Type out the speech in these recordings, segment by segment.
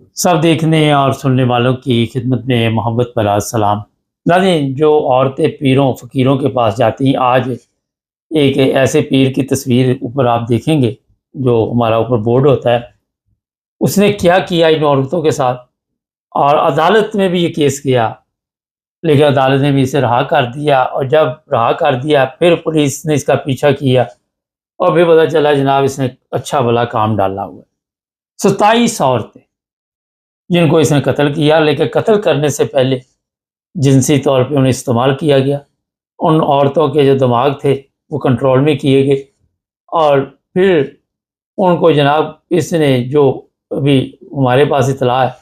सब देखने और सुनने वालों की खिदमत में मोहब्बत भरा सलाम। नाज़रीन, जो औरतें पीरों फ़कीरों के पास जाती हैं, आज एक ऐसे पीर की तस्वीर ऊपर आप देखेंगे, जो हमारा ऊपर बोर्ड होता है, उसने क्या किया इन औरतों के साथ। और अदालत में भी ये केस गया, लेकिन अदालत ने भी इसे रहा कर दिया, और जब रहा कर दिया फिर पुलिस ने इसका पीछा किया और फिर पता चला जनाब इसने अच्छा भला काम डाला हुआ है। 27 औरतें जिनको इसने कत्ल किया, लेकिन कत्ल करने से पहले जिनसी तौर पे उन्हें इस्तेमाल किया गया। उन औरतों के जो दिमाग थे वो कंट्रोल में किए गए, और फिर उनको जनाब इसने जो अभी हमारे पास इतला है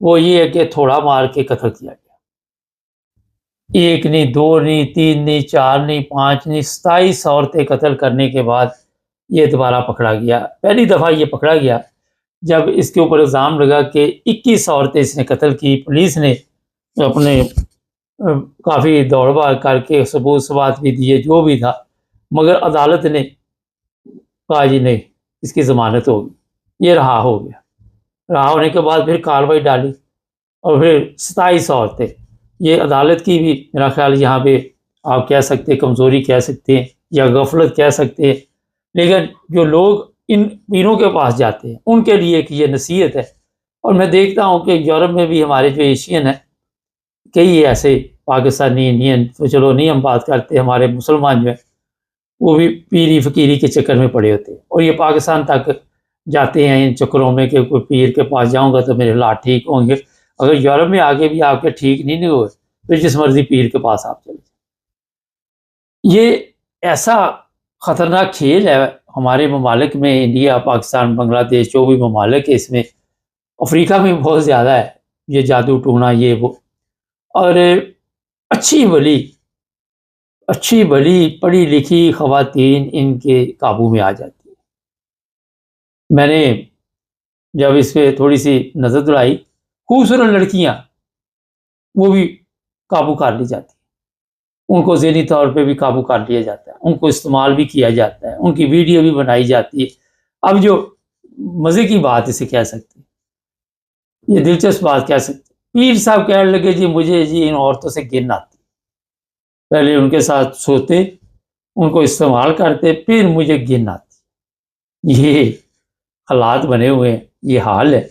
वो ये है कि थोड़ा मार के कत्ल किया गया। एक नहीं, दो नहीं, तीन नहीं, चार नहीं, पाँच नहीं, 27 औरतें कत्ल करने के बाद ये दोबारा पकड़ा गया। पहली दफ़ा ये पकड़ा गया जब इसके ऊपर इल्ज़ाम लगा कि 21 औरतें इसने कत्ल की। पुलिस ने अपने काफ़ी दौड़-भाग करके सबूत-सबात भी दिए, जो भी था, मगर अदालत ने कहा जी नहीं, इसकी ज़मानत होगी। ये रहा हो गया। रहा होने के बाद फिर कार्रवाई डाली और फिर 27 औरतें। ये अदालत की भी मेरा ख़्याल यहाँ पे आप कह सकते हैं कमज़ोरी कह सकते हैं या गफ़लत कह सकते हैं। लेकिन जो लोग इन पीरों के पास जाते हैं उनके लिए एक ये नसीहत है। और मैं देखता हूँ कि यूरोप में भी हमारे जो एशियन हैं, कई ऐसे पाकिस्तानी, इंडियन तो चलो नहीं हम बात करते, हमारे मुसलमान जो हैं वो भी पीरी फ़कीरी के चक्कर में पड़े होते हैं, और ये पाकिस्तान तक जाते हैं इन चक्करों में कि कोई पीर के पास जाऊँगा तो मेरे हालात ठीक होंगे। अगर यूरोप में आके भी आपके ठीक नहीं हुए, फिर जिस मर्ज़ी पीर के पास आप चले जाएँ। ये ऐसा ख़तरनाक खेल है हमारे ममालिक में, इंडिया, पाकिस्तान, बांग्लादेश जो भी ममालिक है इसमें, अफ़्रीका में बहुत ज़्यादा है, ये जादू टोना ये वो। और अच्छी भली अच्छी भली पढ़ी-लिखी ख़वातीन इनके काबू में आ जाती हैं। मैंने जब इस पे थोड़ी-सी नज़र दौड़ाई, खूबसूरत लड़कियाँ, वो भी काबू कर ली जाती हैं। उनको ज़हनी तौर पे भी काबू कर लिया जाता है, उनको इस्तेमाल भी किया जाता है, उनकी वीडियो भी बनाई जाती है। अब जो मज़े की बात इसे कह सकते हैं, ये दिलचस्प बात कह सकते हैं, पीर साहब कहने लगे जी मुझे जी इन औरतों से घिन आती है। पहले उनके साथ सोते, उनको इस्तेमाल करते, फिर मुझे घिन आती। ये हालात बने हुए हैं, ये हाल है।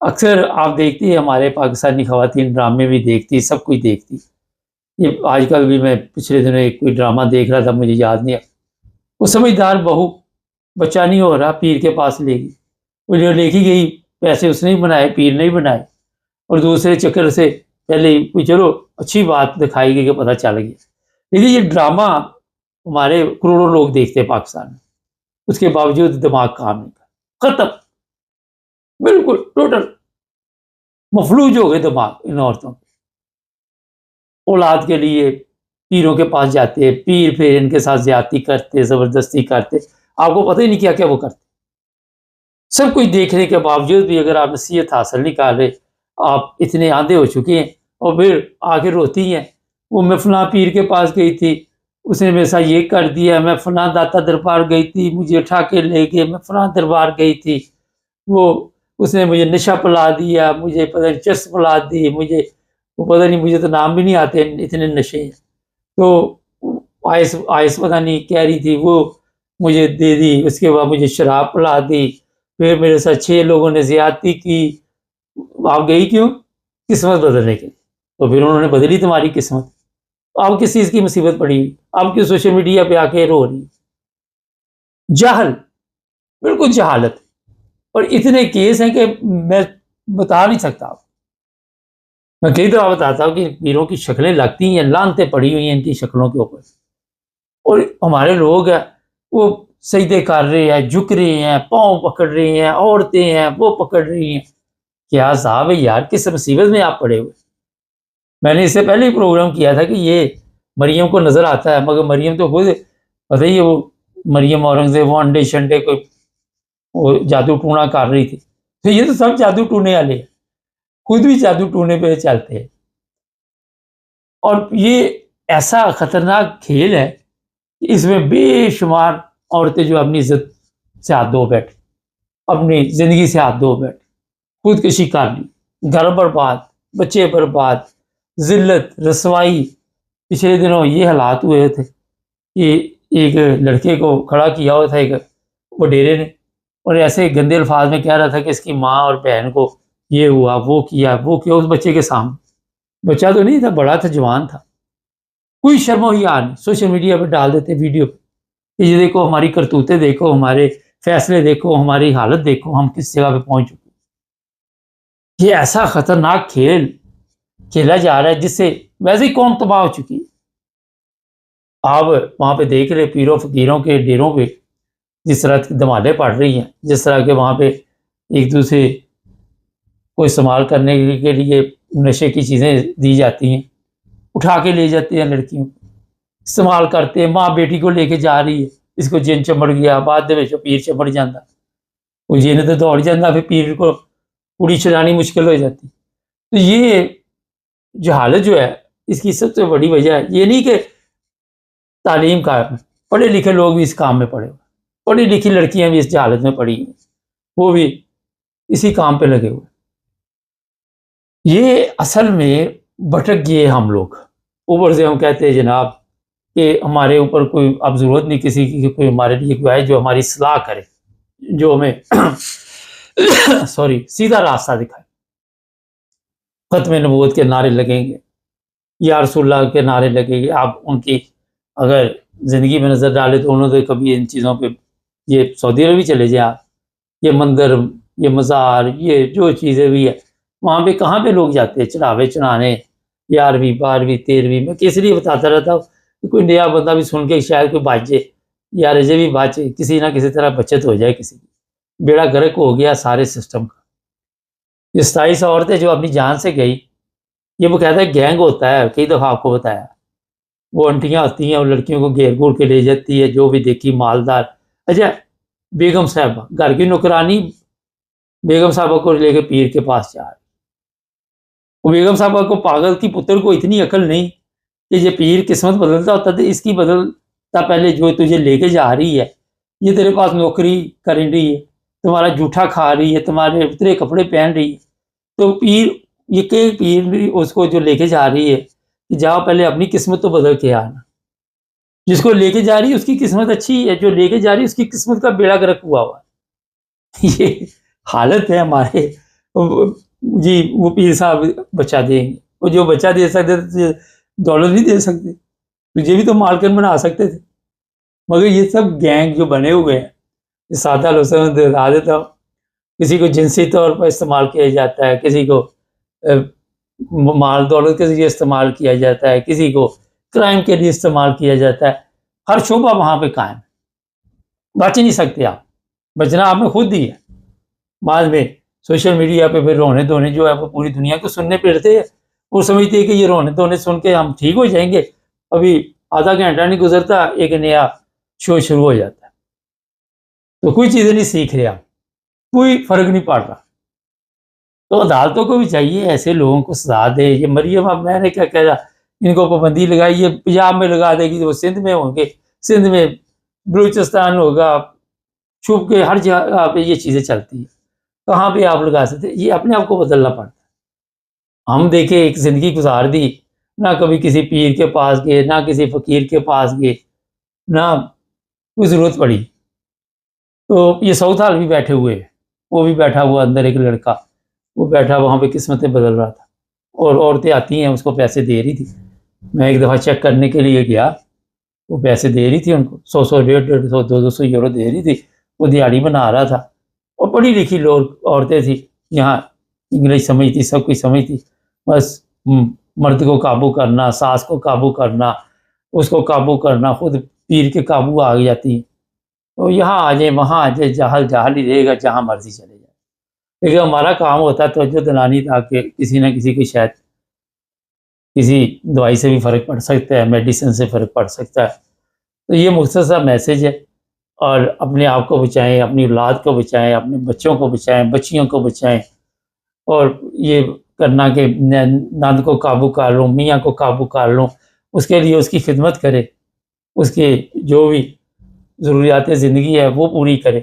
अक्सर आप देखती हैं हमारे पाकिस्तानी ख़वातीन ड्रामे भी देखती, सब कुछ देखती। ये आजकल भी मैं पिछले दिनों एक कोई ड्रामा देख रहा था, मुझे याद नहीं है। वो समझदार बहू, बच्चा नहीं हो रहा, पीर के पास ले गई। वो जो लेके गई, पैसे उसने ही बनाए, पीर ने ही बनाए, और दूसरे चक्कर से पहले ही कोई चलो अच्छी बात दिखाई गई कि पता चल गया। लेकिन ये ड्रामा हमारे करोड़ों लोग देखते हैं पाकिस्तान में, उसके बावजूद दिमाग काम नहीं करता। खत्म, बिल्कुल टोटल मफलूज हो गए दिमाग इन औरतों के। औलाद के लिए पीरों के पास जाते हैं, पीर फिर इनके साथ ज्यादती करते, ज़बरदस्ती करते। आपको पता ही नहीं क्या-क्या वो करते। सब कुछ देखने के बावजूद भी अगर आप नसीहत हासिल नहीं कर रहे, आप इतने आंधे हो चुके हैं, और फिर आके रोती हैं, वो मैं फलाँ पीर के पास गई थी, उसने मेरे साथ ये कर दिया, मैं फलाँ दाता दरबार गई थी, मुझे उठा के ले गए, मैं फलाँ दरबार गई थी, वो उसने मुझे नशा पिला दिया, मुझे पता नहीं चरस पिला दी, मुझे वो पता नहीं, मुझे तो नाम भी नहीं आते इतने नशे हैं। तो आइस आइस पता नहीं कह रही थी, वो मुझे दे दी, उसके बाद मुझे शराब पिला दी, फिर मेरे साथ 6 लोगों ने ज़्यादती की। आप गई क्यों? किस्मत बदलने के लिए। तो फिर उन्होंने बदली तुम्हारी किस्मत। अब किस चीज़ की मुसीबत पड़ी? अब क्यों सोशल मीडिया पे आके रो रही? जाहल, बिल्कुल जहालत। और इतने केस हैं कि मैं बता नहीं सकता आपको। मैं कई दफ़ा बताता हूँ कि पीरों की शक्लें लगती हैं, लानतें पड़ी हुई हैं इनकी शक्लों के ऊपर। और हमारे लोग हैं, वो सजदे कर रहे हैं, झुक रहे हैं, पाँव पकड़ रहे हैं, औरतें हैं वो पकड़ रही हैं। क्या साहब है यार, किस मुसीबत में आप पड़े हुए। मैंने इससे पहले ही प्रोग्राम किया था कि ये मरियम को नज़र आता है, मगर मरियम तो खुद पता ही है, वो मरियम औरंगज़ेब वो अंडे-शंडे कोई वो जादू टूना कर रही थी। तो ये तो सब जादू टूने वाले हैं, खुद भी जादू टूने पे चलते हैं। और ये ऐसा खतरनाक खेल है कि इसमें बेशुमार औरतें जो अपनी इज़्ज़त से हाथ धो बैठी, अपनी ज़िंदगी से हाथ धो बैठी। खुदकुशी कर ली, घर बर्बाद, बच्चे बर्बाद, ज़िल्लत, रसवाई। पिछले दिनों ये हालात हुए थे कि एक लड़के को खड़ा किया हुआ था एक वडेरे ने, और ऐसे गंदे अल्फाज में कह रहा था कि इसकी माँ और बहन को ये हुआ, वो किया उस बच्चे के सामने। बच्चा तो नहीं था, बड़ा था, जवान था। कोई शर्मो हिया नहीं, सोशल मीडिया पर डाल देते वीडियो पे कि ये देखो हमारी करतूतें, देखो हमारे फैसले, देखो हमारी हालत, देखो हम किस जगह पे पहुंच चुके हैं। ये ऐसा खतरनाक खेल खेला जा रहा है जिससे वैसे ही कौम तबाह हो चुकी है। आप वहां पे देख रहे पीरों फकीरों के डेरों पे जिस तरह की धमालें पड़ रही हैं, जिस तरह के वहां पे एक दूसरे को इस्तेमाल करने के लिए नशे की चीज़ें दी जाती हैं, उठा के ले जाते हैं लड़कियों को, इस्तेमाल करते हैं। माँ बेटी को लेके जा रही है, इसको जिन चमड़ गया, बाद में पीर चमड़ जाता, वो जिन तो दौड़ जाता, फिर पीर को पूरी चलानी मुश्किल हो जाती। तो ये जहालत जो है, इसकी सबसे बड़ी वजह है ये नहीं कि तालीम का, पढ़े लिखे लोग भी इस काम में पड़े हुए, पढ़ी लिखी लड़कियां भी इस जहालत में पड़ी हैं, वो भी इसी काम पे लगे हुए। ये असल में भटक गए हम लोग। ऊपर से हम कहते हैं जनाब कि हमारे ऊपर कोई अब ज़रूरत नहीं किसी की कि कोई हमारे लिए कोई आए जो हमारी सलाह करे, जो हमें सॉरी सीधा रास्ता दिखाए। ख़त्म नबूवत के नारे लगेंगे, या रसूलुल्लाह के नारे लगेंगे। आप उनकी अगर ज़िंदगी में नज़र डालें तो उन्होंने तो कभी इन चीज़ों पे, ये सऊदी अरब ही चले जाए आप, ये मंदिर, ये मज़ार, ये जो चीज़ें भी है, वहाँ पे कहाँ पे लोग जाते हैं चढ़ावे चढ़ाने, 11वीं 12वीं 13वीं। मैं किस लिए बताता रहता हूँ कि कोई नया बंदा भी सुन के शायद कोई बचे, या रजे भी बचे, किसी ना किसी तरह बचत हो जाए, किसी की। बेड़ा गर्क हो गया सारे सिस्टम का। ये 27 औरतें जो अपनी जान से गई, ये वो कहता है गैंग होता है, कई दफ़ा आपको बताया। वो आंटियाँ होती हैं और लड़कियों को घेर घूर के ले जाती है, जो भी देखी मालदार। अच्छा, बेगम साहबा घर की नौकरानी बेगम साहबा को लेके पीर के पास जा रही। वो बेगम साहबा को, पागल की पुत्र को इतनी अकल नहीं कि ये पीर किस्मत बदलता होता तो इसकी बदलता, पहले जो तुझे लेके जा रही है, ये तेरे पास नौकरी कर रही है, तुम्हारा जूठा खा रही है, तुम्हारे उतरे कपड़े पहन रही है, तो पीर, ये के पीर उसको जो लेके जा रही है कि जाओ पहले अपनी किस्मत तो बदल के आना। जिसको लेके जा रही है उसकी किस्मत अच्छी है, जो लेके जा रही है उसकी किस्मत का बेड़ा गर्क हुआ हुआ है। ये हालत है हमारे। जी, वो पीर साहब बचा देंगे, वो जो बचा दे सकते थे दौलत नहीं दे सकते, तुझे भी तो मालकिन बना सकते थे। मगर ये सब गैंग जो बने हुए हैं, ये सादा लफ्ज़ों में बता देता हूँ, किसी को जिनसी तौर पर इस्तेमाल किया जाता है, किसी को माल दौलत के लिए इस्तेमाल किया जाता है, किसी को क्राइम के लिए इस्तेमाल किया जाता है। हर शोबा वहाँ पे कायम, बच नहीं सकते आप, बचना आपने खुद ही है। बाद में सोशल मीडिया पे फिर रोने धोने जो है वो पूरी दुनिया को सुनने पड़ते हैं। वो समझते हैं कि ये रोने धोने सुन के हम ठीक हो जाएंगे, अभी आधा घंटा नहीं गुजरता एक नया शो शुरू हो जाता है। तो कोई चीज़ें नहीं सीख रहे आप, कोई फ़र्क नहीं पड़ रहा। तो अदालतों को भी चाहिए ऐसे लोगों को सजा दे। ये मरियम, अब मैंने क्या कहा, इनको पाबंदी लगाई, ये पंजाब में लगा देगी तो वो सिंध में होंगे, सिंध में बलूचिस्तान होगा, छुप के हर जगह पे ये चीज़ें चलती हैं। कहाँ पे आप लगा सकते, ये अपने आप को बदलना पड़ता है। हम देखें एक ज़िंदगी गुजार दी, ना कभी किसी पीर के पास गए, ना किसी फ़कीर के पास गए, ना कोई ज़रूरत पड़ी। तो ये साउथ हाल भी बैठे हुए हैं, वो भी बैठा हुआ अंदर एक लड़का, वो बैठा वहाँ पे किस्मतें बदल रहा था, और औरतें आती हैं उसको पैसे दे रही थी। मैं एक दफ़ा चेक करने के लिए गया, वो पैसे दे रही थी उनको, 100 150 150 200 यूरो दे रही थी। वो दिहाड़ी बना रहा था, और पढ़ी लिखी लोग औरतें थी, यहाँ इंग्लिश समझती, सब कुछ समझती। बस मर्द को काबू करना, सास को काबू करना, उसको काबू करना, खुद पीर के काबू आ जाती। तो यहाँ आ जाए, वहाँ आ जाए, जहाल जहाल ही रहेगा, जहाँ मर्जी चले जाए। लेकिन हमारा काम होता है तवज्जो दिलानी, ताकि किसी न किसी को शायद किसी दवाई से भी फ़र्क पड़ सकता है, मेडिसिन से फ़र्क पड़ सकता है। तो ये मुख्तसर मैसेज है। और अपने आप को बचाएँ, अपनी औलाद को बचाएँ, अपने बच्चों को बचाएँ, बच्चियों को बचाएँ, और ये करना कि नंद को काबू कर लूँ, मियाँ को काबू कर लूँ, उसके लिए उसकी खिदमत करे, उसके जो भी ज़रूरियात ज़िंदगी है वो पूरी करे।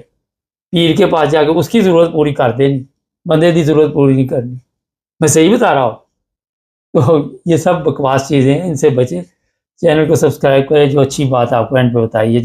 पीर के पास जाके उसकी ज़रूरत पूरी कर देनी, बंदे की ज़रूरत पूरी नहीं करनी। मैं सही बता रहा हूँ? तो ये सब बकवास चीज़ें हैं, इनसे बचें। चैनल को सब्सक्राइब करें, जो अच्छी बात आपको एंड पे बताई है।